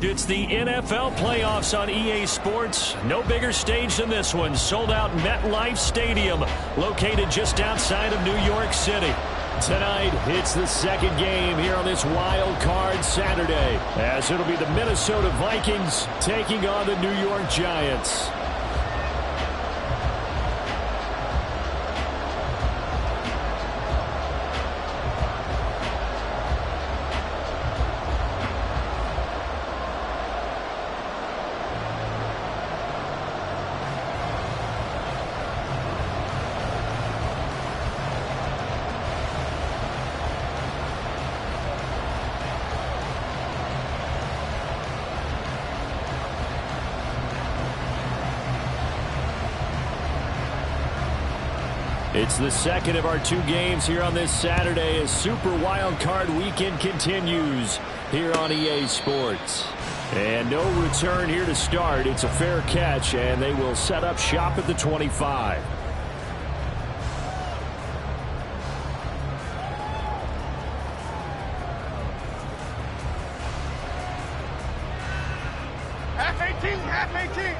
It's the NFL playoffs on EA Sports. No bigger stage than this one. Sold out MetLife Stadium, located just outside of New York City. Tonight, it's the second game here on this wild card Saturday, as it'll be the Minnesota Vikings taking on the New York Giants. It's the second of our two games here on this Saturday as Super Wild Card Weekend continues here on EA Sports. And no return here to start. It's a fair catch, and they will set up shop at the 25. Half 18, half 18.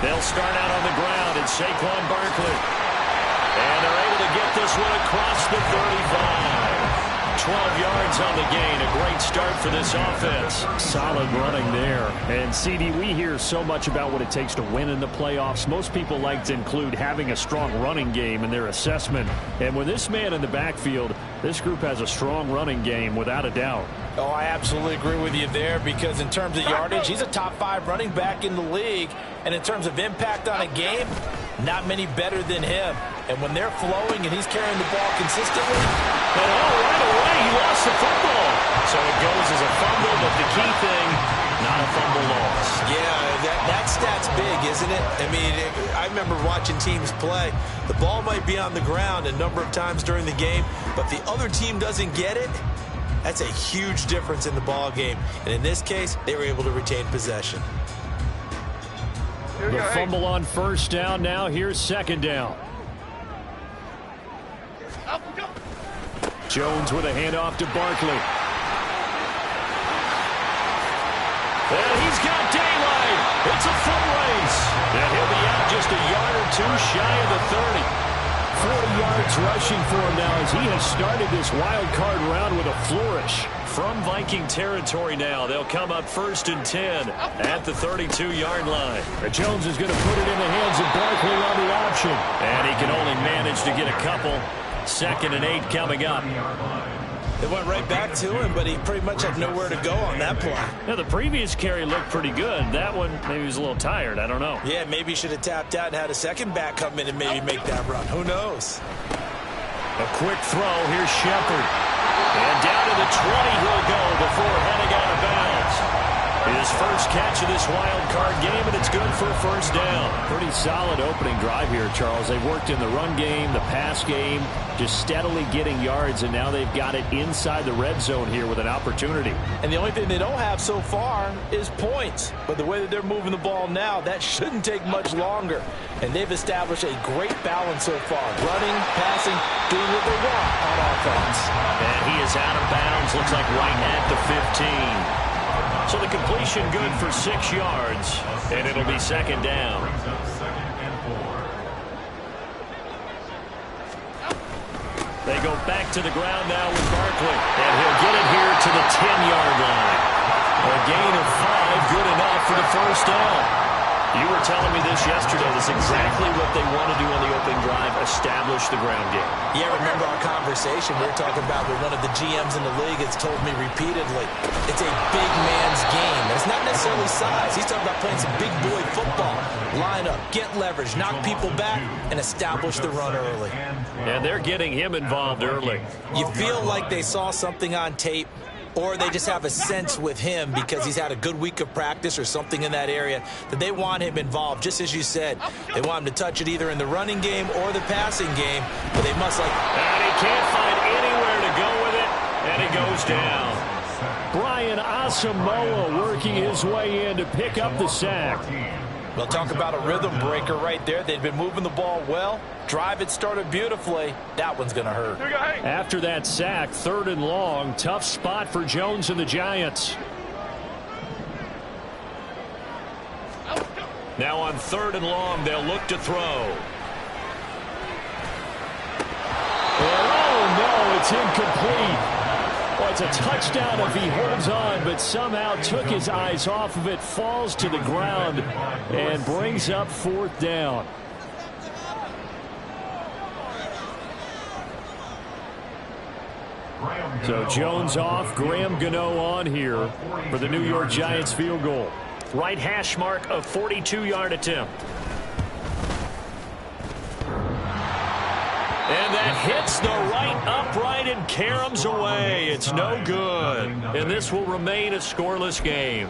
They'll start out on the ground and Saquon Barkley. And they're able to get this one across the 35. 12 yards on the gain. A great start for this offense. Solid running there. And, CD, we hear so much about what it takes to win in the playoffs. Most people like to include having a strong running game in their assessment. And with this man in the backfield, this group has a strong running game without a doubt. Oh, I absolutely agree with you there, because in terms of yardage, he's a top 5 running back in the league. And in terms of impact on a game, not many better than him. And when they're flowing and he's carrying the ball consistently, and right away he lost the football. So it goes as a fumble, but the key thing, not a fumble loss. Yeah, that stat's big, isn't it? I mean, I remember watching teams play. The ball might be on the ground a number of times during the game, but the other team doesn't get it. That's a huge difference in the ball game. And in this case, they were able to retain possession. The fumble on first down. Now here's second down. Jones with a handoff to Barkley. And he's got daylight. It's a foot race. And he'll be out just a yard or two shy of the 30. 40 yards rushing for him now as he has started this wild card round with a flourish. From Viking territory now, they'll come up 1st and 10 at the 32-yard line. Jones is going to put it in the hands of Barkley on the option. And he can only manage to get a couple. 2nd and 8 coming up. They went right back to him, but he pretty much had nowhere to go on that play. Now, the previous carry looked pretty good. That one, maybe he was a little tired. I don't know. Yeah, maybe he should have tapped out and had a second back come in and maybe make that run. Who knows? A quick throw. Here's Shepard. And down to the 20 he'll go before heading out of bounds. His first catch of this wild card game, and it's good for a first down. Pretty solid opening drive here, Charles. They worked in the run game, the pass game, just steadily getting yards, and now they've got it inside the red zone here with an opportunity. And the only thing they don't have so far is points. But the way that they're moving the ball now, that shouldn't take much longer. And they've established a great balance so far. Running, passing, doing what they want on offense. And he is out of bounds. Looks like right at the 15. So the completion good for 6 yards, and it'll be second down. They go back to the ground now with Barkley, and he'll get it here to the 10-yard line. A gain of 5, good enough for the first down. You were telling me this yesterday. That's exactly what they want to do on the opening drive, establish the ground game. Yeah, remember our conversation we were talking about with one of the GMs in the league has told me repeatedly, it's a big man's game. It's not necessarily size. He's talking about playing some big boy football. Line up, get leverage, knock people back, and establish the run early. And they're getting him involved early. You feel like they saw something on tape, or they just have a sense with him because he's had a good week of practice or something in that area that they want him involved. Just as you said, they want him to touch it either in the running game or the passing game, but they must And he can't find anywhere to go with it, and he goes down. Brian Asamoah working his way in to pick up the sack. Well, talk about a rhythm breaker right there. They'd been moving the ball well. Drive had started beautifully. That one's going to hurt. After that sack, 3rd and long. Tough spot for Jones and the Giants. Now on 3rd and long, they'll look to throw. Oh, no, it's incomplete. Well, it's a touchdown if he holds on, but somehow took his eyes off of it, falls to the ground, and brings up 4th down. So Jones off, Graham Gano on here for the New York Giants field goal. Right hash mark of 42-yard attempt. And that hits the right upright and caroms away. It's no good. And this will remain a scoreless game.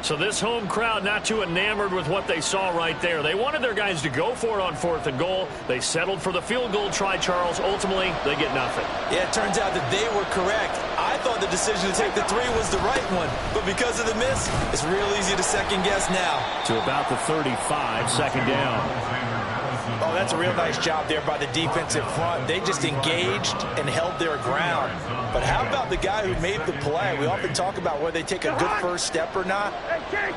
So this home crowd not too enamored with what they saw right there. They wanted their guys to go for it on 4th and goal. They settled for the field goal try, Charles. Ultimately, they get nothing. Yeah, it turns out that they were correct. I thought the decision to take the 3 was the right one. But because of the miss, it's real easy to second guess now. To about the 35, 2nd down. Oh, that's a real nice job there by the defensive front. They just engaged and held their ground. But how about the guy who made the play? We often talk about whether they take a good first step or not.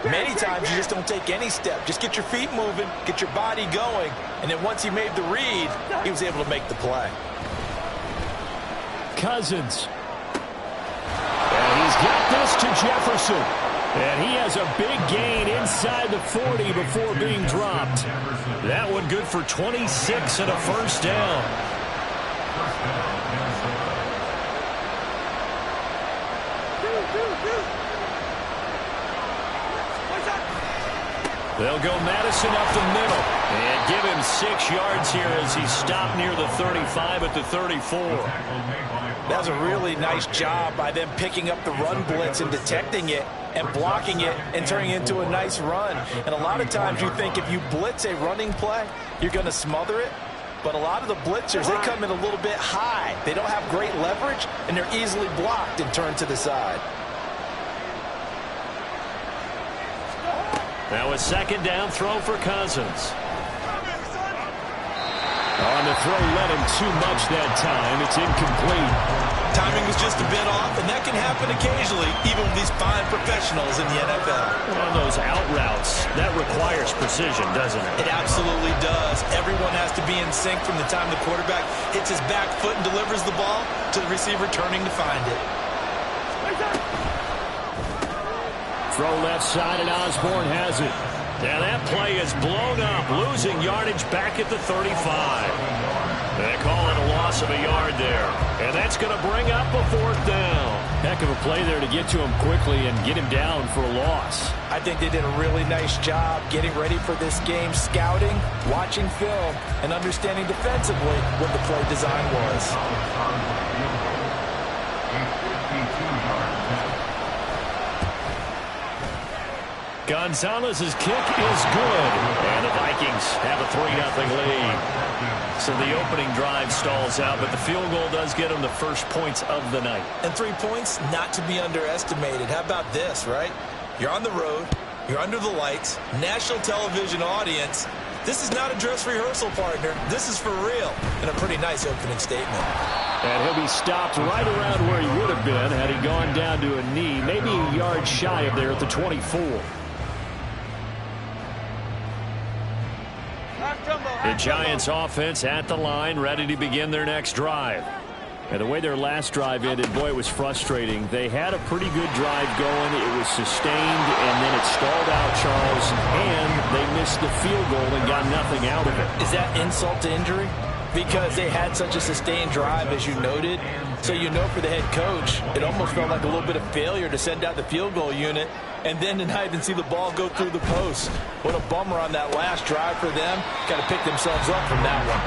Many times you just don't take any step. Just get your feet moving, get your body going, and then once he made the read, he was able to make the play. Cousins. And he's got this to Jefferson. And he has a big gain inside the 40 before being dropped. That one good for 26 and a 1st down. They'll go Madison up the middle and give him 6 yards here as he stopped near the 35 at the 34. That was a really nice job by them picking up the run blitz and detecting it and blocking it and turning it into a nice run. And a lot of times you think if you blitz a running play, you're going to smother it. But a lot of the blitzers, they come in a little bit high. They don't have great leverage, and they're easily blocked and turned to the side. Now a 2nd down throw for Cousins. On the throw, led him too much that time. It's incomplete. Timing was just a bit off, and that can happen occasionally, even with these fine professionals in the NFL. On those out routes, that requires precision, doesn't it? It absolutely does. Everyone has to be in sync from the time the quarterback hits his back foot and delivers the ball to the receiver turning to find it. Throw left side, and Osborne has it. Now that play is blown up, losing yardage back at the 35. They call it a loss of a yard there. And that's going to bring up a 4th down. Heck of a play there to get to him quickly and get him down for a loss. I think they did a really nice job getting ready for this game, scouting, watching film, and understanding defensively what the play design was. Gonzalez's kick is good. And the Vikings have a 3-0 lead. So the opening drive stalls out, but the field goal does get them the first points of the night. And 3 points, not to be underestimated. How about this, right? You're on the road. You're under the lights. National television audience. This is not a dress rehearsal, partner. This is for real. And a pretty nice opening statement. And he'll be stopped right around where he would have been had he gone down to a knee, maybe a yard shy of there at the 24. The Giants offense at the line, ready to begin their next drive. And the way their last drive ended, boy, it was frustrating. They had a pretty good drive going. It was sustained, and then it stalled out, Charles, and they missed the field goal and got nothing out of it. Is that insult to injury? Because they had such a sustained drive, as you noted. So you know for the head coach, it almost felt like a little bit of failure to send out the field goal unit and then to not even see the ball go through the post. What a bummer on that last drive for them. Got to pick themselves up from that one.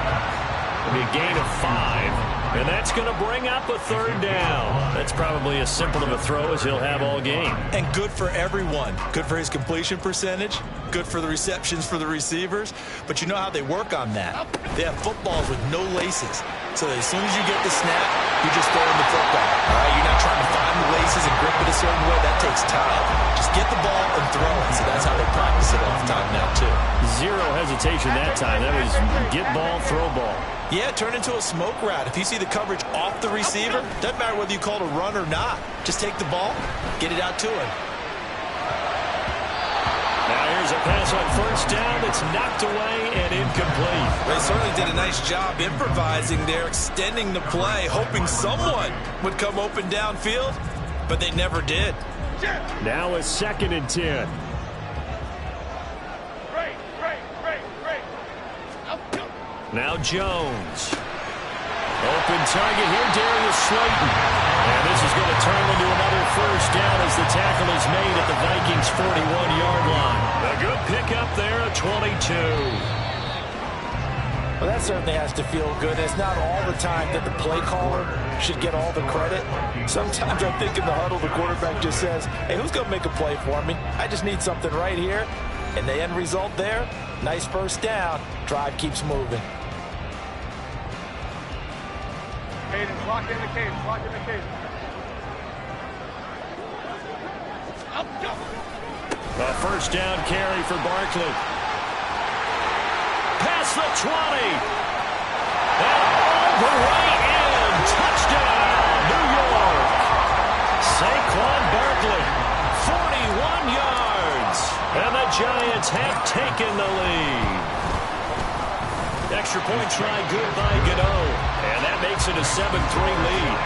It'll be a gain of 5, and that's going to bring up a 3rd down. That's probably as simple of a throw as he'll have all game. And good for everyone. Good for his completion percentage. Good for the receptions for the receivers. But you know how they work on that. They have footballs with no laces. so that as soon as you get the snap, you're just throwing the football. All right, you're not trying to find the laces and grip it a certain way. That takes time. Just get the ball and throw it. So that's how they practice it all the time now, too. Zero hesitation that time. That was get ball, throw ball. Yeah, turn into a smoke route. If you see the coverage off the receiver, doesn't matter whether you call it a run or not. Just take the ball, get it out to him. Now here's a pass on first down that's knocked away and incomplete. They certainly did a nice job improvising there, extending the play, hoping someone would come open downfield, but they never did. Now a 2nd and 10. Now Jones. Open target here, Darius Slayton. And this is going to turn into another first down as the tackle is made at the Vikings' 41-yard line. A good pickup there, a 22. Well, that certainly has to feel good. It's not all the time that the play caller should get all the credit. Sometimes I think in the huddle, the quarterback just says, hey, who's going to make a play for me? I just need something right here. And the end result there, nice first down. Drive keeps moving. Cadence, lock in the cadence, lock in the cadence. A first down carry for Barkley. Past the 20. And all the way in. Touchdown, New York. Saquon Barkley, 41 yards. And the Giants have taken the lead. Extra point try good by Gano. And that makes it a 7-3 lead.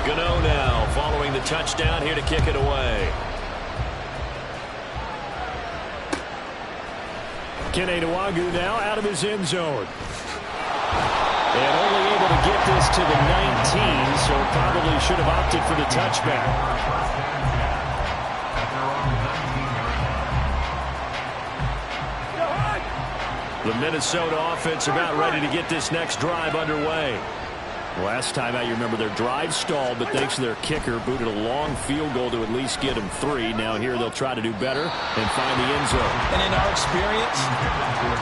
Gano now following the touchdown here to kick it away. Kene Nwagu now out of his end zone. And only able to get this to the 19, so probably should have opted for the touchback. The Minnesota offense about ready to get this next drive underway. Last time out, you remember their drive stalled, but thanks to their kicker, booted a long field goal to at least get them 3. Now here they'll try to do better and find the end zone. And in our experience,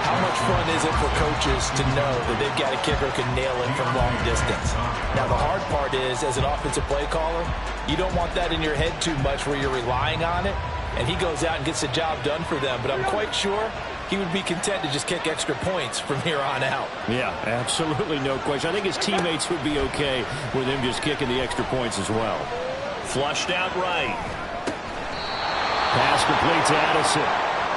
how much fun is it for coaches to know that they've got a kicker who can nail it from long distance? Now the hard part is, as an offensive play caller, you don't want that in your head too much where you're relying on it, and he goes out and gets the job done for them. But I'm quite sure he would be content to just kick extra points from here on out. Yeah, absolutely no question. I think his teammates would be okay with him just kicking the extra points as well. Flushed out right. Pass complete to Addison.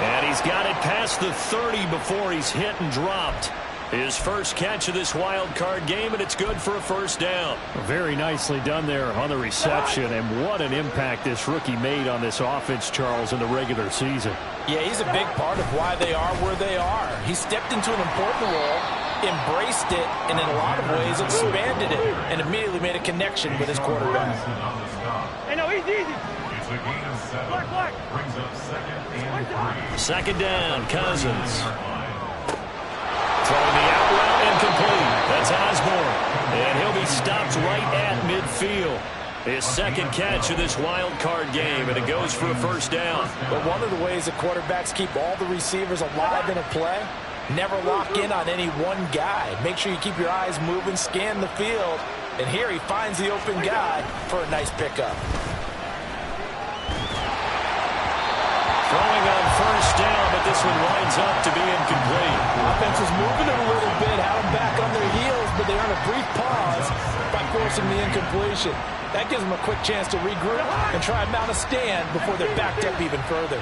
And he's got it past the 30 before he's hit and dropped. His first catch of this wild card game, and it's good for a first down. Very nicely done there on the reception, and what an impact this rookie made on this offense, Charles, in the regular season. Yeah, he's a big part of why they are where they are. He stepped into an important role, embraced it, and in a lot of ways expanded it, and immediately made a connection with his quarterback. Hey, no, he's easy. Black. Brings up 2nd and 3. Second down, Cousins. Throwing the out route incomplete. That's Osborne. And he'll be stopped right at midfield. His second catch of this wild card game, and it goes for a first down. But one of the ways that quarterbacks keep all the receivers alive in a play, never lock in on any one guy. Make sure you keep your eyes moving, scan the field. And here he finds the open guy for a nice pickup. Throwing on first down, but this one winds up to be incomplete. Offense was moving it a little bit, had them back on their heels, but they earn a brief pause by forcing the incompletion. That gives them a quick chance to regroup and try and mount a stand before they're backed up even further.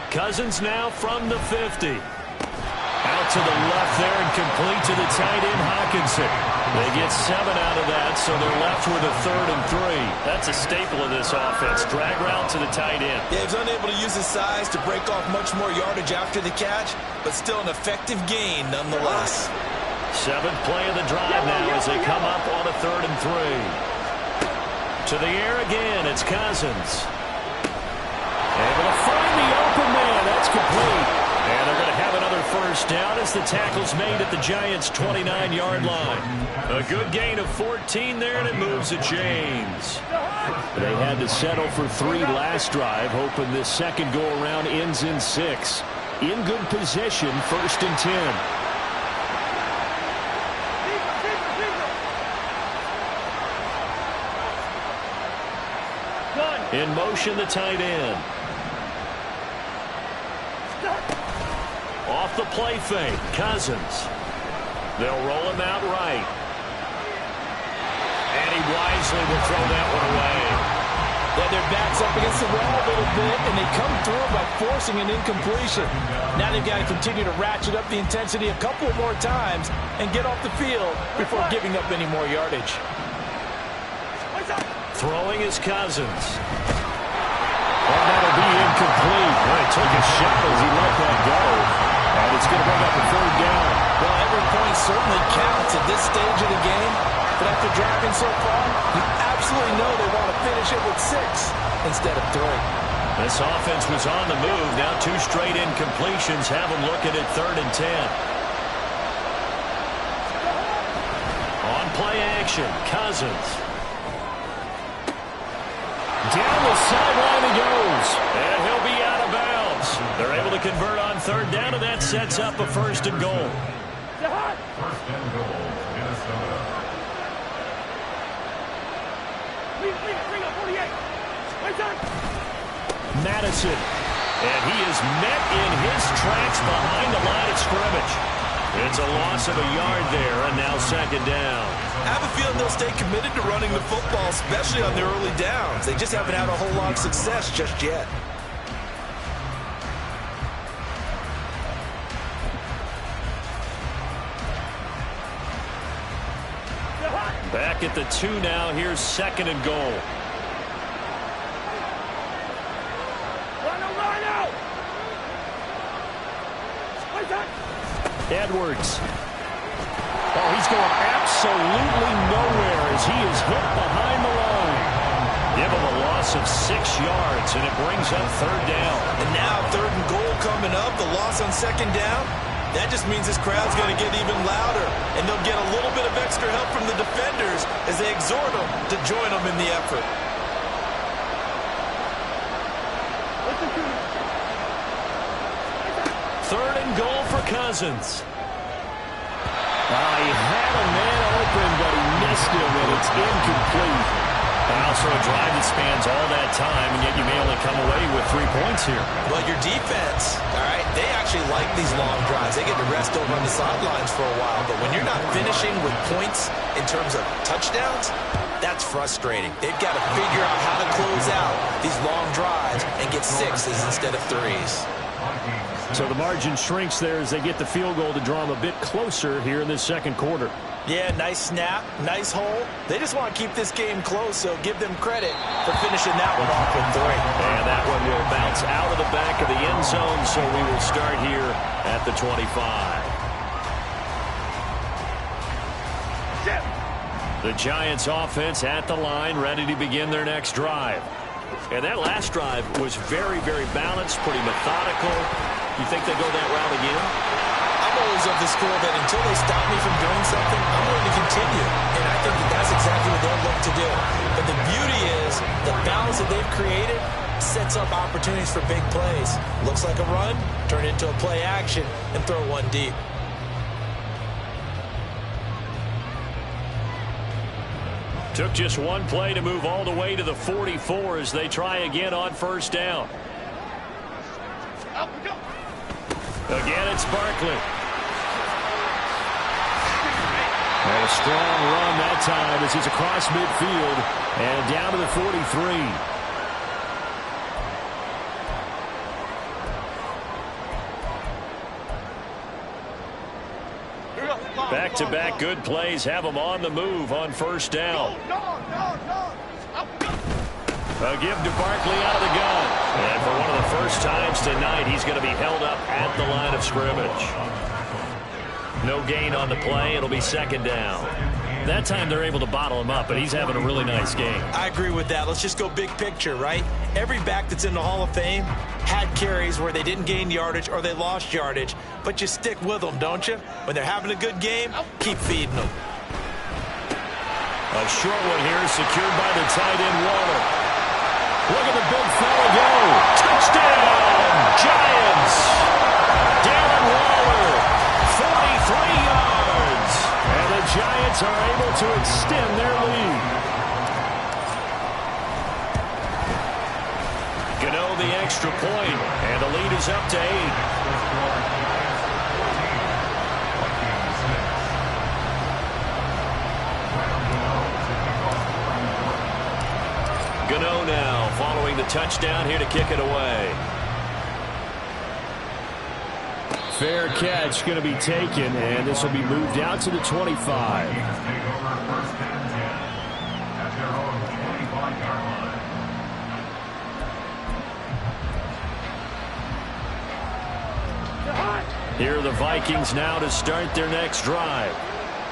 Cousins now from the 50. Out to the left there and complete to the tight end, Hawkinson. They get 7 out of that, so they're left with a 3rd and 3. That's a staple of this offense. Drag route to the tight end. Yeah, he's unable to use his size to break off much more yardage after the catch, but still an effective gain nonetheless. 7th play of the drive now as they come up on a 3rd and 3. To the air again, it's Cousins. Able to find the open man. That's complete. And they're going to have another first down as the tackle's made at the Giants' 29-yard line. A good gain of 14 there, and it moves the chains. They had to settle for 3 last drive, hoping this second go-around ends in 6. In good position, 1st and 10. In motion, the tight end. Off the play fake, Cousins. They'll roll him out right. And he wisely will throw that one away. Yeah, their back's up against the wall a little bit, and they come through by forcing an incompletion. Now they've got to continue to ratchet up the intensity a couple more times and get off the field before giving up any more yardage. Throwing is Cousins. And that'll be incomplete. Well, he took a shot as he let that go. And it's going to bring up a 3rd down. Well, every point certainly counts at this stage of the game. But after driving so far, you absolutely know they want to finish it with 6 instead of 3. This offense was on the move. Now 2 straight incompletions have them looking at 3rd and 10. On play action, Cousins. Down the sideline he goes. And he'll be out of bounds. They're able to convert on 3rd down, and that sets up a 1st and goal. 1st and goal, Minnesota. Madison. And he is met in his tracks behind the line of scrimmage. It's a loss of a yard there, and now 2nd down. I have a feeling they'll stay committed to running the football, especially on their early downs. They just haven't had a whole lot of success just yet. Back at the 2 now. Here's 2nd and goal. Edwards. Oh, he's going absolutely nowhere as he is hit behind the line. Give him a loss of 6 yards, and it brings up 3rd down. And now 3rd and goal coming up. The loss on 2nd down. That just means this crowd's going to get even louder, and they'll get a little bit of extra help from the defenders as they exhort them to join them in the effort. Third and goal for Cousins. He had a man open, but he missed him, and it's incomplete. And also a drive that spans all that time, and yet you may only come away with 3 points here. Well, your defense, all right, they actually like these long drives. They get to rest over on the sidelines for a while, but when you're not finishing with points in terms of touchdowns, that's frustrating. They've got to figure out how to close out these long drives and get 6s instead of 3s. So the margin shrinks there as they get the field goal to draw them a bit closer here in this 2nd quarter. Yeah, nice snap, nice hole. They just want to keep this game close, so give them credit for finishing that one off with 3. And that one will bounce out of the back of the end zone, so we will start here at the 25. The Giants offense at the line, ready to begin their next drive. And that last drive was very, very balanced, pretty methodical. You think they go that route again? I'm always of the school that until they stop me from doing something, I'm going to continue. And I think that that's exactly what they'll look to do. But the beauty is the balance that they've created sets up opportunities for big plays. Looks like a run, turn it into a play action, and throw one deep. Took just one play to move all the way to the 44 as they try again on 1st down. Again, it's Barkley. And a strong run that time as he's across midfield and down to the 43. Back-to-back good plays have him on the move on 1st down. A give to Barkley out of the gun. And for one of the first times tonight, he's going to be held up at the line of scrimmage. No gain on the play. It'll be 2nd down. That time they're able to bottle him up, but he's having a really nice game. I agree with that. Let's just go big picture, right? Every back that's in the Hall of Fame had carries where they didn't gain yardage or they lost yardage, but you stick with them, don't you? When they're having a good game, keep feeding them. A short one here secured by the tight end, Waller. Look at the big fella go. Touchdown, Giants. Darren Waller, 43 yards. And the Giants are able to extend their lead. Gano the extra point, and the lead is up to 8. Gano now following the touchdown here to kick it away. Fair catch going to be taken, and this will be moved out to the 25. Here are the Vikings now to start their next drive.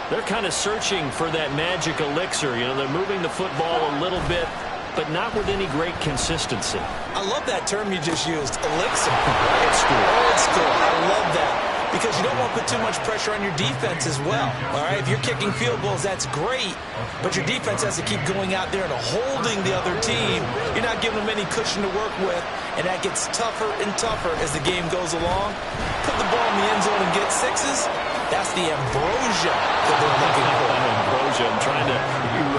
They're kind of searching for that magic elixir. You know, they're moving the football a little bit, but not with any great consistency. I love that term you just used, elixir. Old school. Old school. I love that. Because you don't want to put too much pressure on your defense as well. All right, if you're kicking field goals, that's great, but your defense has to keep going out there and holding the other team. You're not giving them any cushion to work with, and that gets tougher and tougher as the game goes along. Put the ball in the end zone and get sixes. That's the ambrosia that they're looking for. Ambrosia, I'm trying to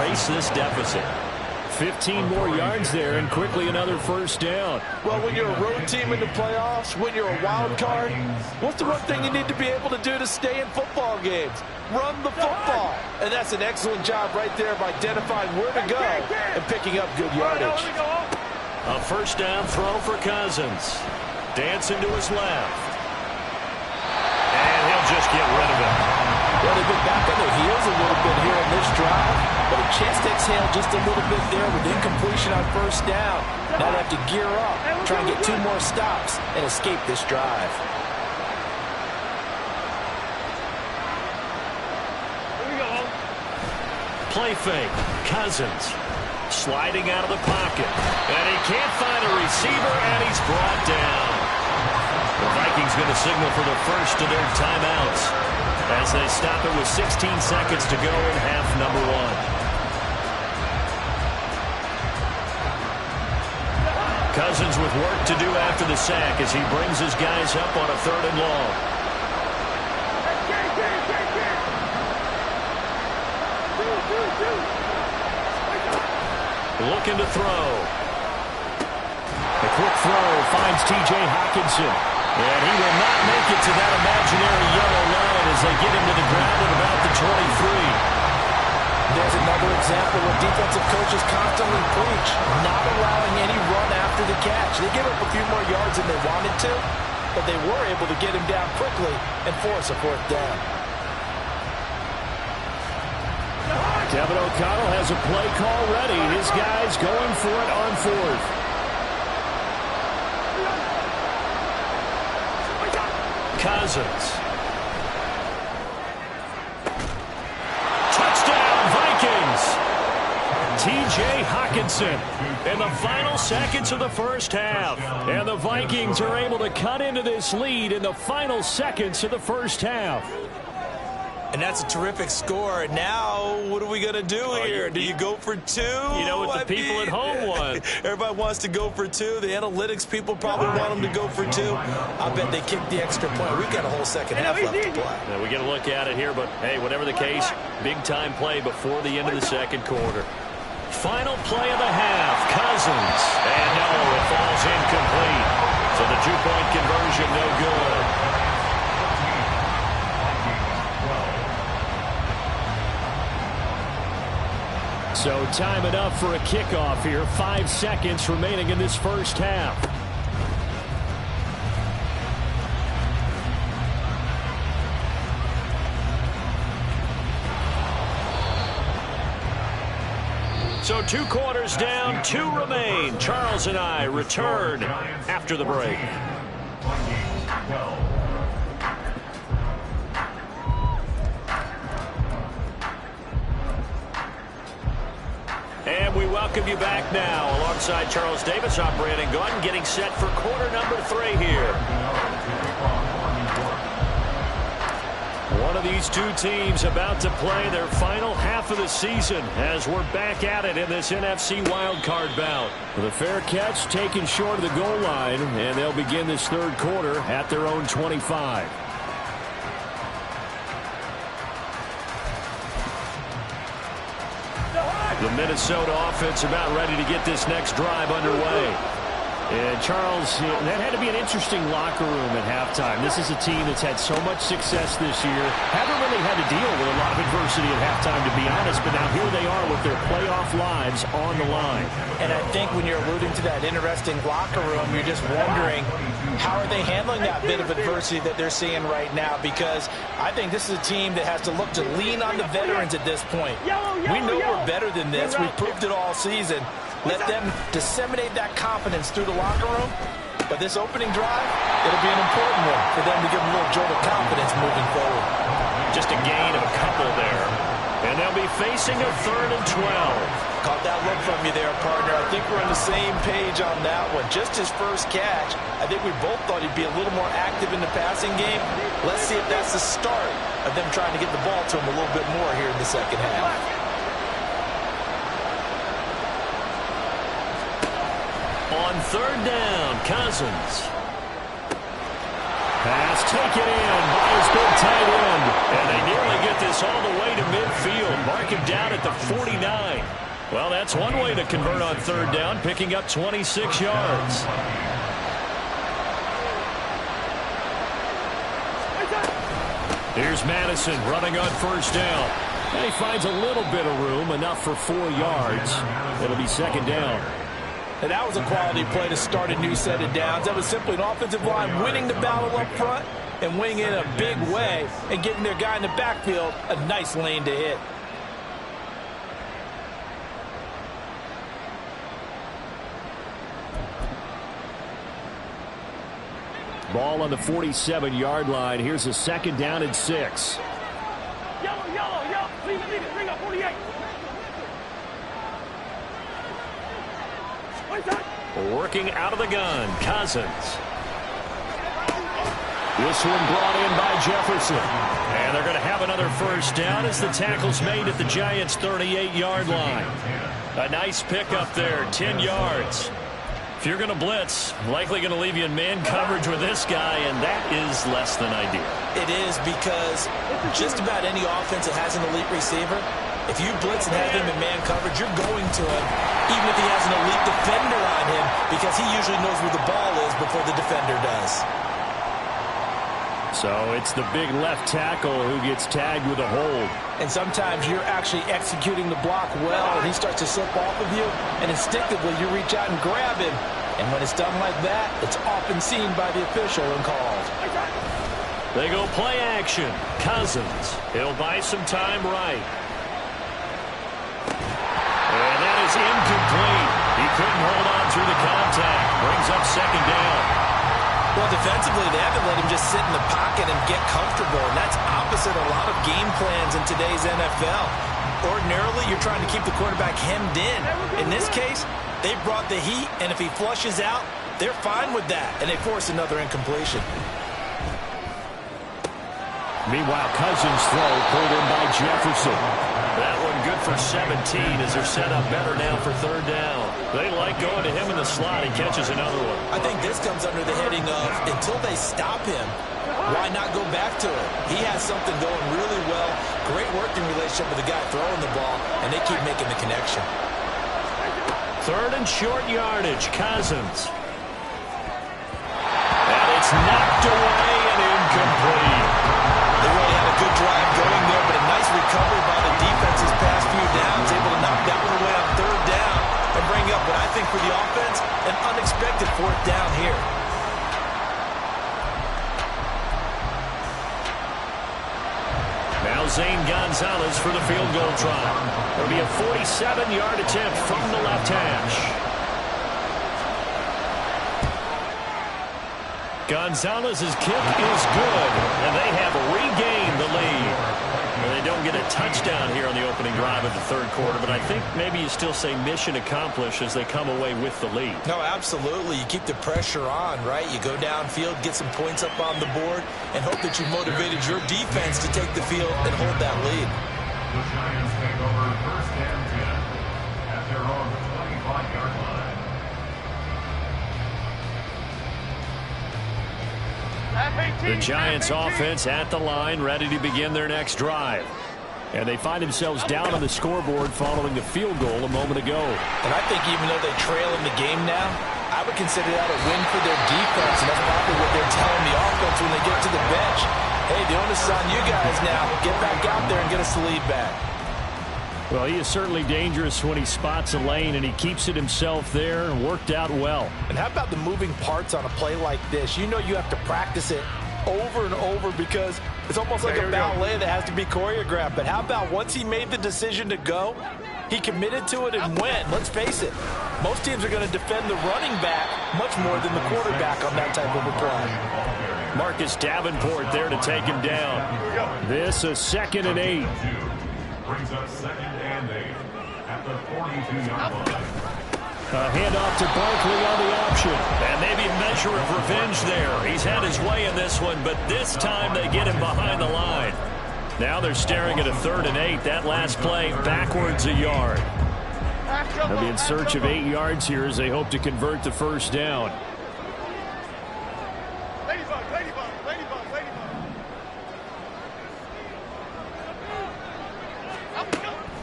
erase this deficit. 15 more yards there, and quickly another first down. Well, when you're a road team in the playoffs, when you're a wild card, what's the one thing you need to be able to do to stay in football games? Run the football. And that's an excellent job right there of identifying where to go and picking up good yardage. A first down throw for Cousins. Dancing to his left. And he'll just get rid of it. Well, they've been back on their heels a little bit here in this drive, but a chance to exhale just a little bit there with incompletion on first down. Now they have to gear up, try and get 2 more stops, and escape this drive. Here we go. Play fake. Cousins sliding out of the pocket. And he can't find a receiver, and he's brought down. The Vikings going to signal for the first of their timeouts as they stop it with 16 seconds to go in half number 1. Cousins with work to do after the sack as he brings his guys up on a 3rd and long. Looking to throw. A quick throw finds T.J. Hockenson. And he will not make it to that imaginary yellow line as they get him to the ground at about the 23. There's another example where defensive coaches constantly preach, not allowing any run after the catch. They give up a few more yards than they wanted to, but they were able to get him down quickly and force a 4th down. Kevin O'Connell has a play call ready. His guys going for it on 4th. Cousins. Touchdown, Vikings. T.J. Hockenson in the final seconds of the first half. And the Vikings are able to cut into this lead in the final seconds of the first half. And that's a terrific score. Now, what are we going to do here? Do you go for 2? You know what the people at home want. Everybody wants to go for 2. The analytics people probably want them to go for 2. I bet they kicked the extra point. We've got a whole second half left to play. Now we get a look at it here, but hey, whatever the case, big-time play before the end of the second quarter. Final play of the half, Cousins. And no, it falls incomplete. So the 2-point conversion no good. So time it up for a kickoff here. 5 seconds remaining in this first half. So 2 quarters down, 2 remain. Charles and I return after the break. And we welcome you back now. Alongside Charles Davis, I'm Brandon Gaudin, getting set for quarter number 3 here. One of these two teams about to play their final half of the season as we're back at it in this NFC wildcard bout. The fair catch taken short of the goal line, and they'll begin this third quarter at their own 25. The Minnesota offense about ready to get this next drive underway. And Charles, that had to be an interesting locker room at halftime. This is a team that's had so much success this year. Haven't really had to deal with a lot of adversity at halftime, to be honest. But now here they are with their playoff lives on the line. And I think when you're alluding to that interesting locker room, you're just wondering, how are they handling that bit of adversity that they're seeing right now? Because I think this is a team that has to look to lean on the veterans at this point. We know we're better than this. We've proved it all season. Let them disseminate that confidence through the locker room. But this opening drive, it'll be an important one for them to give them a little jolt of confidence moving forward. Just a gain of a couple there. And they'll be facing a 3rd and 12. Caught that look from you there, partner. I think we're on the same page on that one. Just his first catch, I think we both thought he'd be a little more active in the passing game. Let's see if that's the start of them trying to get the ball to him a little bit more here in the second half. On 3rd down, Cousins. Pass taken in by his big tight end. And they nearly get this all the way to midfield. Mark him down at the 49. Well, that's one way to convert on 3rd down, picking up 26 yards. Here's Madison running on 1st down. And he finds a little bit of room, enough for 4 yards. It'll be 2nd down. And that was a quality play to start a new set of downs. That was simply an offensive line winning the battle up front and winning it in a big way and giving their guy in the backfield a nice lane to hit. Ball on the 47-yard line. Here's a 2nd down and 6. Yellow. Bring up 48. Working out of the gun, Cousins. This one brought in by Jefferson. And they're going to have another 1st down as the tackle's made at the Giants' 38-yard line. A nice pickup there, 10 yards. If you're going to blitz, likely going to leave you in man coverage with this guy, and that is less than ideal. It is, because just about any offense that has an elite receiver, if you blitz and have him in man coverage, you're going to him, even if he has an elite defender on him, because he usually knows where the ball is before the defender does. So it's the big left tackle who gets tagged with a hold. And sometimes you're actually executing the block well, and he starts to slip off of you, and instinctively you reach out and grab him. And when it's done like that, it's often seen by the official and called. They go play action. Cousins. He'll buy some time right. And that is incomplete. He couldn't hold on through the contact. Brings up 2nd down. Well, defensively, they haven't let him just sit in the pocket and get comfortable, and that's opposite a lot of game plans in today's NFL. Ordinarily, you're trying to keep the quarterback hemmed in. In this case, they brought the heat, and if he flushes out, they're fine with that, and they force another incompletion. Meanwhile, Cousins' throw pulled in by Jefferson. That one good for 17 as they're set up better now for 3rd down. They like going to him in the slot. He catches another one. I think this comes under the heading of, until they stop him, why not go back to it? He has something going really well. Great working relationship with the guy throwing the ball, and they keep making the connection. 3rd and short yardage. Cousins. And it's knocked away and incomplete. They really had a good drive going there, but a nice recovery by the defense's past few downs, able to knock that one away on 3rd down and bring up what I think for the offense, an unexpected 4th down here. Now Zane Gonzalez for the field goal try. It'll be a 47-yard attempt from the left hash. Gonzalez's kick is good, and they have regained the lead. They don't get a touchdown here on the opening drive of the third quarter, but I think maybe you still say mission accomplished as they come away with the lead. No, absolutely. You keep the pressure on, right? You go downfield, get some points up on the board, and hope that you motivated your defense to take the field and hold that lead. The Giants take over first and 10 at their own 25-yard line. The Giants offense at the line, ready to begin their next drive. And they find themselves down on the scoreboard following the field goal a moment ago. And I think even though they trail in the game now, I would consider that a win for their defense, and that's probably what they're telling the offense when they get to the bench. Hey, the onus is on you guys now. Get back out there and get us the lead back. Well, he is certainly dangerous when he spots a lane, and he keeps it himself there and worked out well. And how about the moving parts on a play like this? You know you have to practice it over and over because it's almost like a ballet that has to be choreographed. But how about once he made the decision to go, he committed to it and went. Let's face it, most teams are going to defend the running back much more than the quarterback on that type of a play. Marcus Davenport there to take him down. This is 2nd and 8. Brings up 2nd and 8 at the 42-yard line. A handoff to Barkley on the option. And maybe a measure of revenge there. He's had his way in this one, but this time they get him behind the line. Now they're staring at a 3rd and 8. That last play backwards a yard. They'll be in search of 8 yards here as they hope to convert the first down.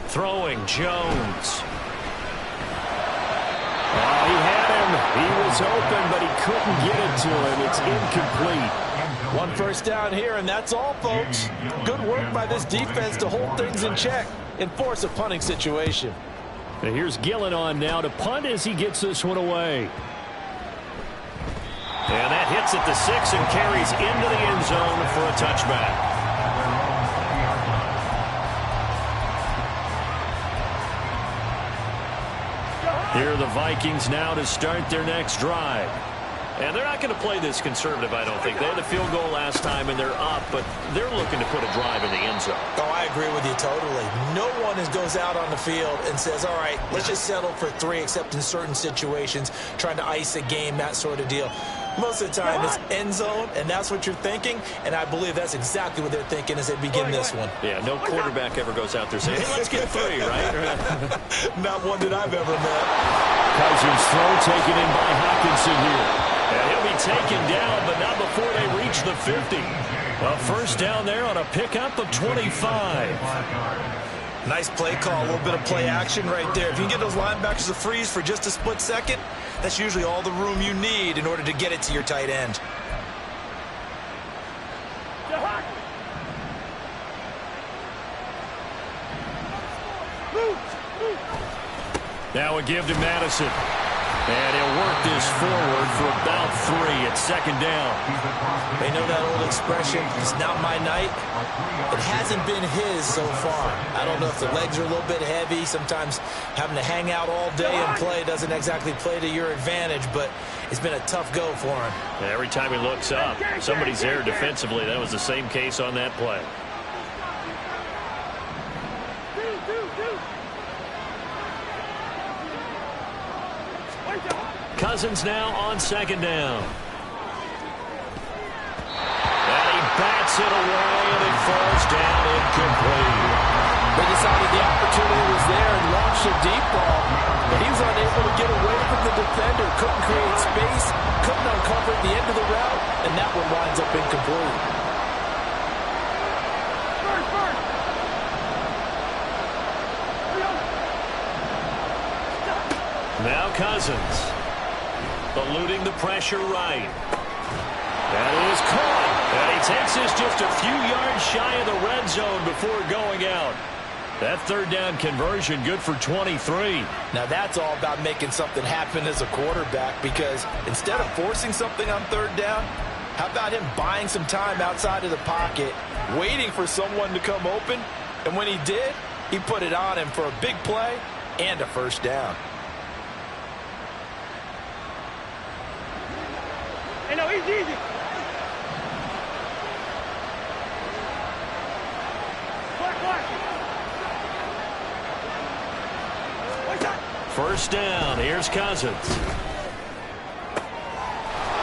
Throwing Jones. He had him. He was open, but he couldn't get it to him. It's incomplete. 1 first down here, and that's all, folks. Good work by this defense to hold things in check and force a punting situation. And here's Gillen on now to punt as he gets this one away. And that hits at the 6 and carries into the end zone for a touchback. Here are the Vikings now to start their next drive. And they're not going to play this conservative, I don't think. They had a field goal last time, and they're up, but they're looking to put a drive in the end zone. Oh, I agree with you totally. No one goes out on the field and says, all right, let's just settle for 3, except in certain situations, trying to ice a game, that sort of deal. Most of the time, it's end zone, and that's what you're thinking, and I believe that's exactly what they're thinking as they begin this one. Yeah, no quarterback ever goes out there saying, hey, let's get 3, right? Not one that I've ever met. Cousins throw taken in by Hockenson here. And he'll be taken down, but not before they reach the 50. A first down there on a pickup of 25. Nice play call, a little bit of play action right there. If you can get those linebackers to freeze for just a split second, that's usually all the room you need in order to get it to your tight end. Now a give to Madison. And he'll work this forward for about 3 at 2nd down. They know that old expression, it's not my night. It hasn't been his so far. I don't know if the legs are a little bit heavy. Sometimes having to hang out all day and play doesn't exactly play to your advantage, but it's been a tough go for him. And every time he looks up, somebody's there defensively. That was the same case on that play. Cousins now on 2nd down. And he bats it away, and it falls down incomplete. They decided the opportunity was there and launched a deep ball, but he was unable to get away from the defender, couldn't create space, couldn't uncover the end of the route, and that one winds up incomplete. Now Cousins. Eluding the pressure right. That is caught. And he takes this just a few yards shy of the red zone before going out. That 3rd down conversion good for 23. Now that's all about making something happen as a quarterback, because instead of forcing something on 3rd down, how about him buying some time outside of the pocket, waiting for someone to come open, and when he did, he put it on him for a big play and a first down. Hey, no, he's easy. Black. first down. Here's Cousins.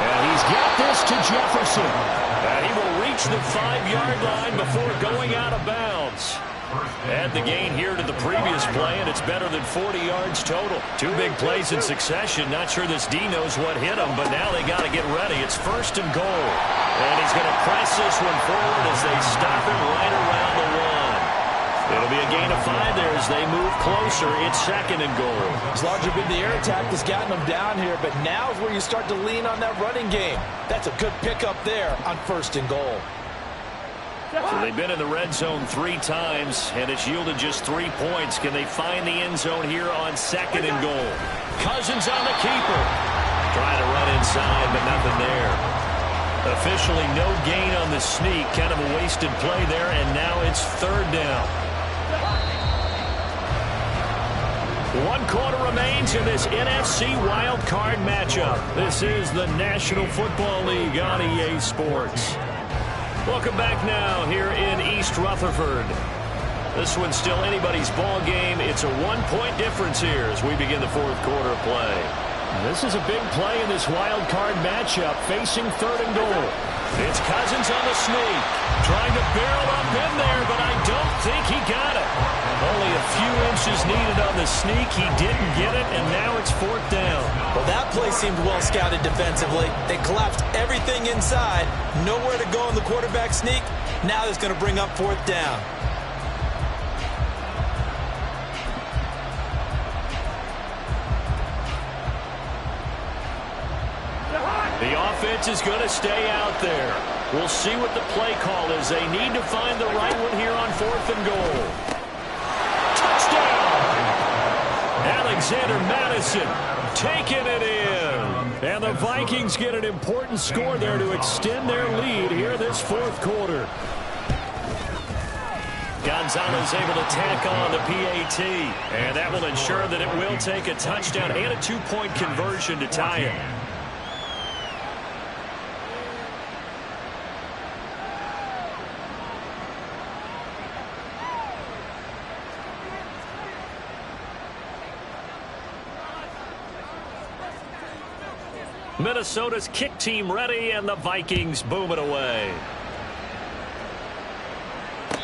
And he's got this to Jefferson. And he will reach the 5-yard line before going out of bounds. Add the gain here to the previous play, and it's better than 40 yards total. 2 big plays in succession. Not sure this D knows what hit him, but now they got to get ready. It's first and goal. And he's going to press this one forward as they stop him right around the 1. It'll be a gain of 5 there as they move closer. It's second and goal. It's largely been the air attack that's gotten them down here, but now is where you start to lean on that running game. That's a good pickup there on first and goal. So they've been in the red zone 3 times, and it's yielded just 3 points. Can they find the end zone here on second and goal? Cousins on the keeper. Trying to run inside, but nothing there. Officially no gain on the sneak. Kind of a wasted play there, and now it's third down. 1 quarter remains in this NFC Wild Card matchup. This is the National Football League on EA Sports. Welcome back now here in East Rutherford. This one's still anybody's ball game. It's a 1-point difference here as we begin the 4th quarter of play. This is a big play in this wild card matchup facing third and goal. It's Cousins on the sneak. Trying to barrel up in there, but I don't think he got it. Only a few inches needed on the sneak. He didn't get it, and now it's 4th down. Well, that play seemed well scouted defensively. They collapsed everything inside. Nowhere to go in the quarterback sneak. Now it's going to bring up 4th down. The offense is going to stay out there. We'll see what the play call is. They need to find the right one here on 4th and goal. Touchdown! Alexander Madison taking it in. And the Vikings get an important score there to extend their lead here this 4th quarter. Gonzalez able to tack on the PAT. And that will ensure that it will take a touchdown and a 2-point conversion to tie it. Minnesota's kick team ready, and the Vikings boom it away.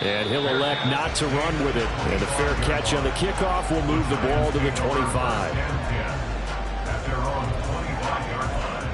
And he'll elect not to run with it. And a fair catch on the kickoff will move the ball to the 25. At their own 25-yard line.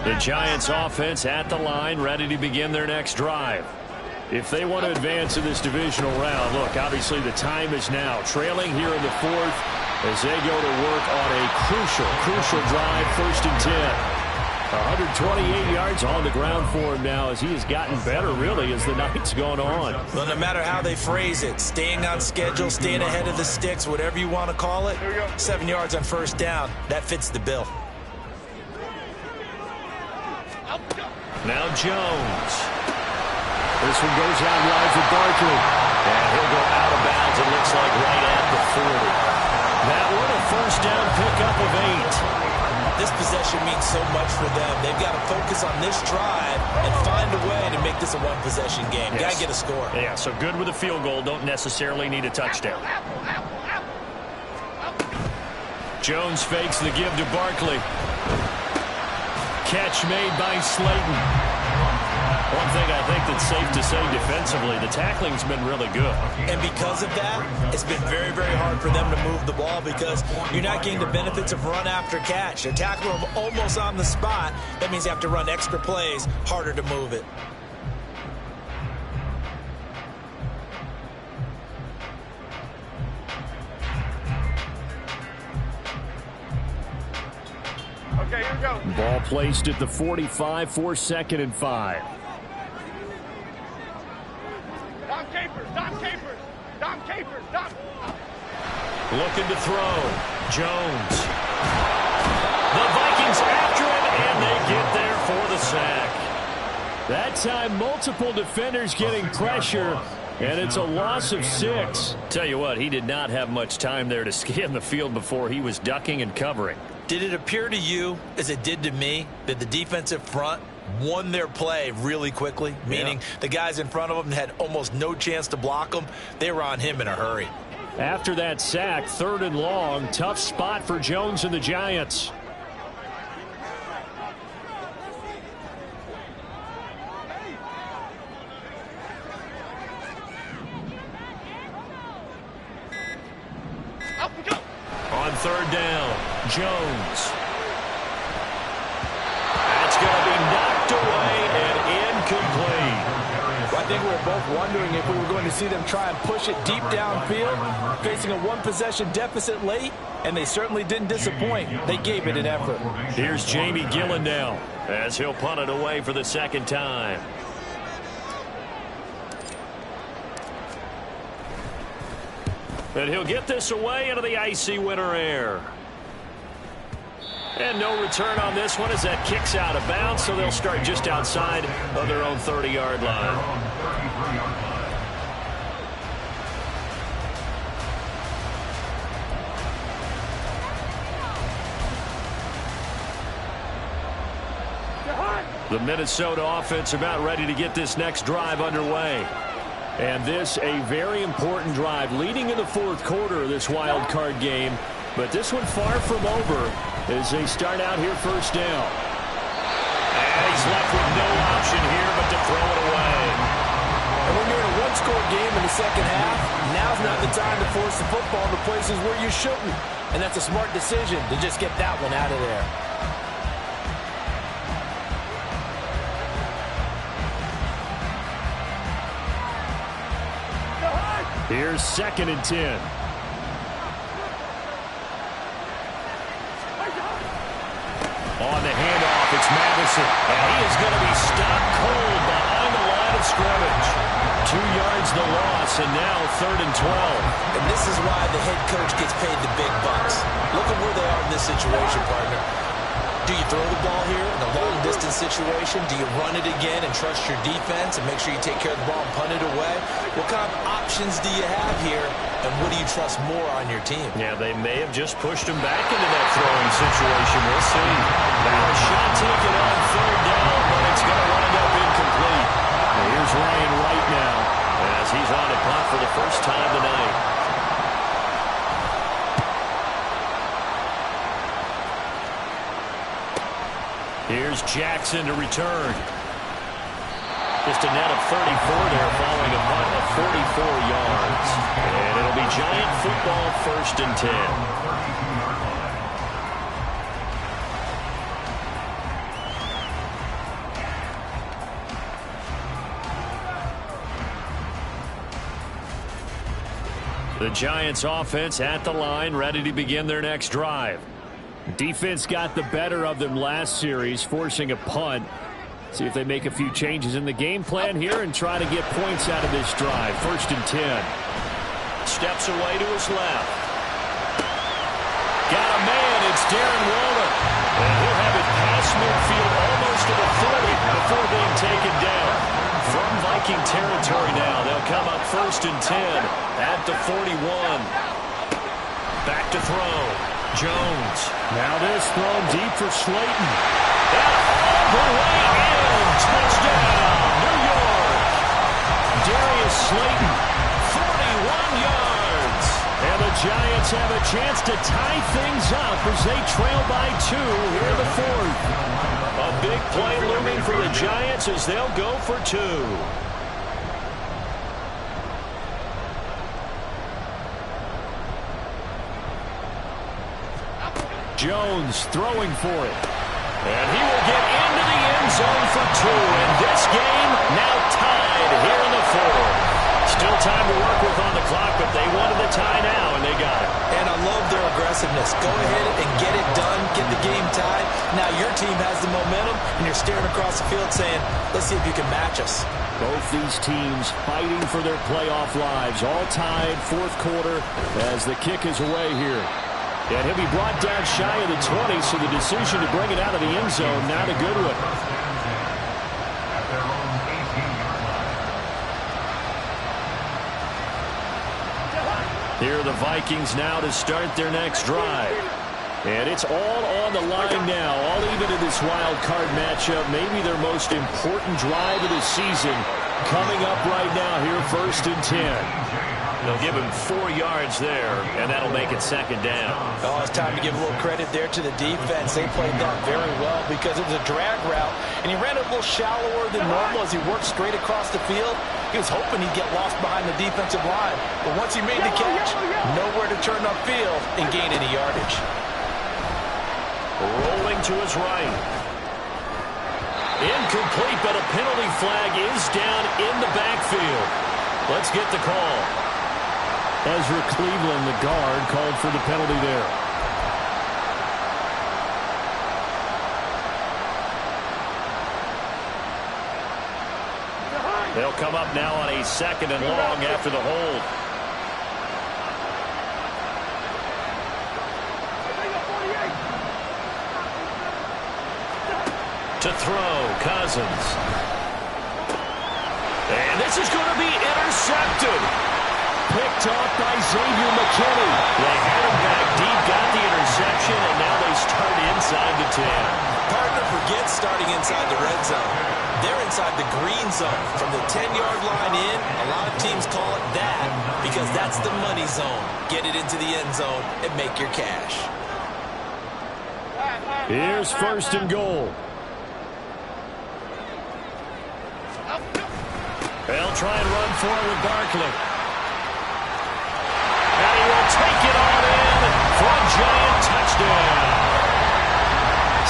The Giants offense at the line, ready to begin their next drive. If they want to advance in this divisional round, look, obviously the time is now. Trailing here in the fourth as they go to work on a crucial drive, 1st and 10. 128 yards on the ground for him now as he has gotten better, really, as the night's gone on. Well, no matter how they phrase it, staying on schedule, staying ahead of the sticks, whatever you want to call it, 7 yards on 1st down, that fits the bill. Now Jones. This one goes out wide for Barkley. And he'll go out of bounds, it looks like, right at the 40. That one a 1st down pickup of 8. This possession means so much for them. They've got to focus on this drive and find a way to make this a one-possession game. Yes. Got to get a score. Yeah, so good with a field goal. Don't necessarily need a touchdown. Jones fakes the give to Barkley. Catch made by Slayton. One thing I think that's safe to say defensively, the tackling's been really good. And because of that, it's been very, very hard for them to move the ball because you're not getting the benefits of run after catch. They're tackling them almost on the spot. That means you have to run extra plays, harder to move it. Okay, here we go. Ball placed at the 45 for 2nd and 5. Dom Capers. Looking to throw. Jones. The Vikings after him, and they get there for the sack. That time, multiple defenders getting pressure, and it's a loss of 6. Tell you what, he did not have much time there to scan the field before he was ducking and covering. Did it appear to you, as it did to me, that the defensive front won their play really quickly? Meaning the guys in front of them had almost no chance to block them. They were on him in a hurry. After that sack, 3rd and long, tough spot for Jones and the Giants. On 3rd down, Jones. That's going to be knocked away and incomplete. Well, I think we were both wondering if we were going to see them try and push it deep downfield, facing a one-possession deficit late, and they certainly didn't disappoint. They gave it an effort. Here's Jamie Gillen now as he'll punt it away for the 2nd time. And he'll get this away into the icy winter air. And no return on this one as that kicks out of bounds, so they'll start just outside of their own 30-yard line. The Minnesota offense about ready to get this next drive underway. And this a very important drive leading in the 4th quarter of this wild card game. But this one far from over as they start out here 1st down. And he's left with no option here but to throw it away. And when you're in a one-score game in the 2nd half, now's not the time to force the football to places where you shouldn't. And that's a smart decision to just get that one out of there. Here's 2nd and 10. On the handoff, it's Madison. And he is going to be stopped cold behind the line of scrimmage. 2 yards the loss, and now 3rd and 12. And this is why the head coach gets paid the big bucks. Look at where they are in this situation, partner. Do you throw the ball here in a long-distance situation? Do you run it again and trust your defense and make sure you take care of the ball and punt it away? What kind of options do you have here, and what do you trust more on your team? Yeah, they may have just pushed him back into that throwing situation. We'll see. Now a shot taken on 3rd down, but it's going to wind up incomplete. Here's Ryan Wright now as he's on a punt for the first time tonight. Here's Jackson to return. Just a net of 34 there following a punt of 44 yards. And it'll be Giant football 1st and 10. The Giants offense at the line, ready to begin their next drive. Defense got the better of them last series, forcing a punt. See if they make a few changes in the game plan here and try to get points out of this drive. 1st and 10. Steps away to his left. Got a man. It's Darren Waller. And he'll have it past midfield almost to the 40 before being taken down. From Viking territory now, they'll come up 1st and 10 at the 41. Back to throw. Jones. Now this thrown deep for Slayton. All the way in. Touchdown, New York. Darius Slayton, 41 yards. And the Giants have a chance to tie things up as they trail by 2 here in the 4th. A big play looming for the Giants as they'll go for 2. Jones throwing for it. And he will get into the end zone for 2. And this game now tied here in the 4th. Still time to work with on the clock, but they wanted the tie now, and they got it. And I love their aggressiveness. Go ahead and get it done, get the game tied. Now your team has the momentum, and you're staring across the field saying, let's see if you can match us. Both these teams fighting for their playoff lives. All tied, 4th quarter, as the kick is away here. And he'll be brought down shy of the 20, so the decision to bring it out of the end zone, not a good one. Here are the Vikings now to start their next drive. And it's all on the line now, all even in this wild card matchup. Maybe their most important drive of the season coming up right now here, 1st and 10. They'll give him 4 yards there, and that'll make it 2nd down. Oh, it's time to give a little credit there to the defense. They played that very well because it was a drag route, and he ran a little shallower than normal as he worked straight across the field. He was hoping he'd get lost behind the defensive line, but once he made the catch, nowhere to turn upfield and gain any yardage. Rolling to his right. Incomplete, but a penalty flag is down in the backfield. Let's get the call. Ezra Cleveland, the guard, called for the penalty there. They'll come up now on a 2nd and long after the hold. To throw, Cousins. And this is going to be intercepted. Picked off by Xavier McKinney. They had him back deep, got the interception, and now they start inside the 10. Partner forgets starting inside the red zone. They're inside the green zone. From the 10-yard line in, a lot of teams call it that because that's the money zone. Get it into the end zone and make your cash. Here's 1st and goal. They'll try and run forward with Barkley. And he will take it on in for a Giant touchdown.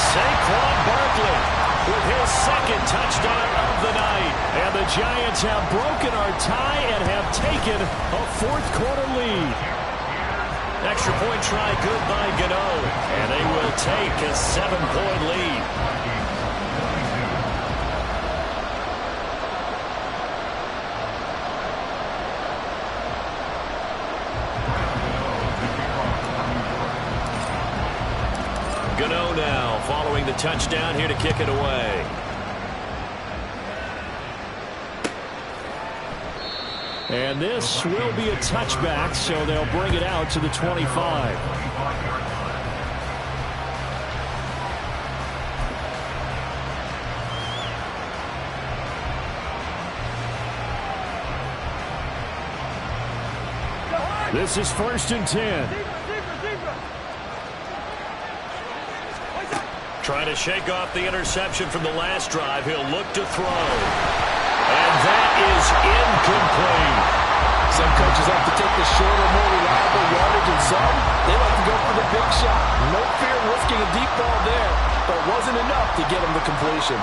Saquon Barkley with his 2nd touchdown of the night. And the Giants have broken our tie and have taken a 4th quarter lead. Extra point try good by Gano. And they will take a 7-point lead. Gano now following the touchdown here to kick it away. And this will be a touchback, so they'll bring it out to the 25. This is 1st and 10. Trying to shake off the interception from the last drive. He'll look to throw. And that is incomplete. Some coaches like to take the shorter, more reliable yardage, and some, they like to go for the big shot. No fear risking a deep ball there, but it wasn't enough to get him the completion.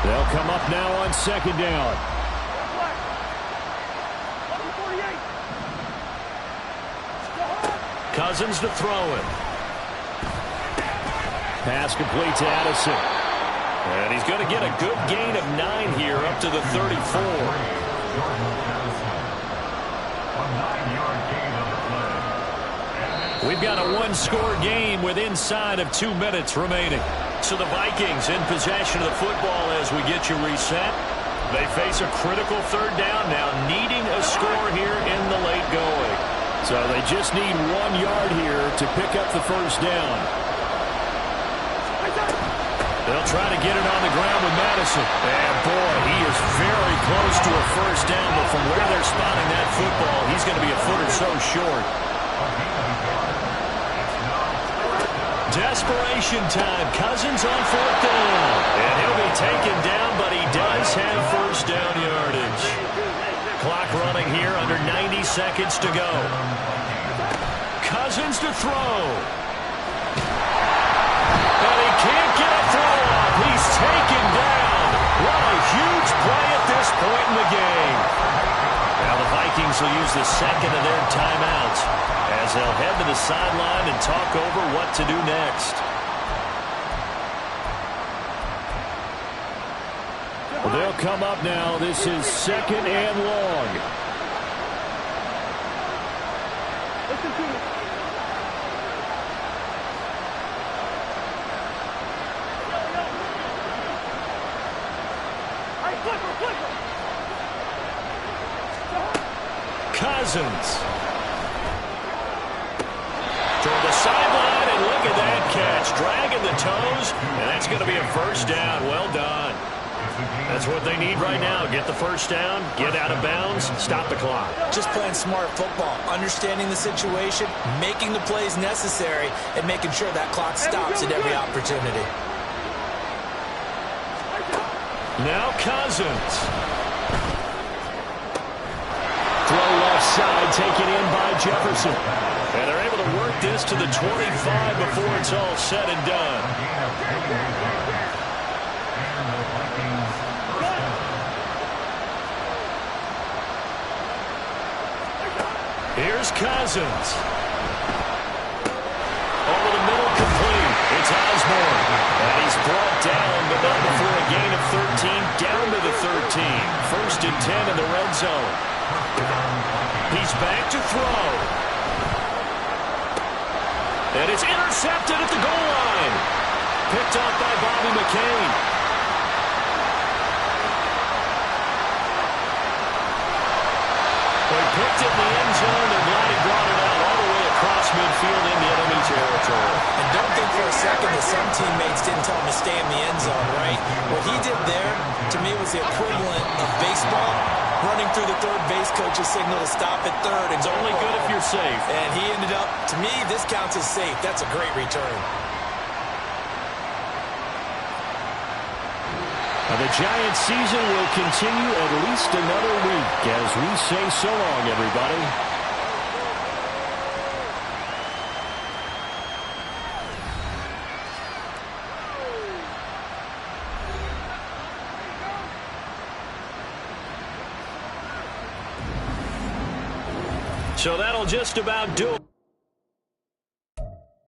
They'll come up now on 2nd down. Cousins to throw it. Pass complete to Addison. And he's going to get a good gain of 9 here up to the 34. We've got a one-score game with inside of 2 minutes remaining. So the Vikings in possession of the football as we get you reset. They face a critical third down now, needing a score here in the late going. So they just need 1 yard here to pick up the first down. They'll try to get it on the ground with Madison. And boy, he is very close to a first down, but from where they're spotting that football, he's going to be a foot or so short. Desperation time. Cousins on 4th down. And he'll be taken down, but he does have first down yardage. Clock running here, under 90 seconds to go. Cousins to throw. And he can't get a throw off. He's taken down. What a huge play at this point in the game. Now the Vikings will use the second of their timeouts as they'll head to the sideline and talk over what to do next. Well, they'll come up now. This is 2nd and long. Listen to me. Hey, flipper. Cousins. Toward the sideline, and look at that catch. Dragging the toes, and that's going to be a first down. Well done. That's what they need right now. Get the first down, get out of bounds, stop the clock. Just playing smart football, understanding the situation, making the plays necessary, and making sure that clock stops at every opportunity. Now Cousins. Throw left side, taken in by Jefferson. And they're able to work this to the 25 before it's all said and done. Here's Cousins. Over the middle, complete. It's Osborne. And he's brought down, but not before a gain of 13, down to the 13. 1st and 10 in the red zone. He's back to throw. And it's intercepted at the goal line. Picked off by Bobby McCain. They picked it in the end zone, and Vladdy brought it out all the way across midfield into enemy territory. And don't think for a second that some teammates didn't tell him to stay in the end zone, right? What he did there, to me, was the equivalent of baseball, running through the third base coach's signal to stop at third. It's only good if you're safe. And he ended up, to me, this counts as safe. That's a great return. The Giants season will continue at least another week as we say so long, everybody. So that'll just about do it.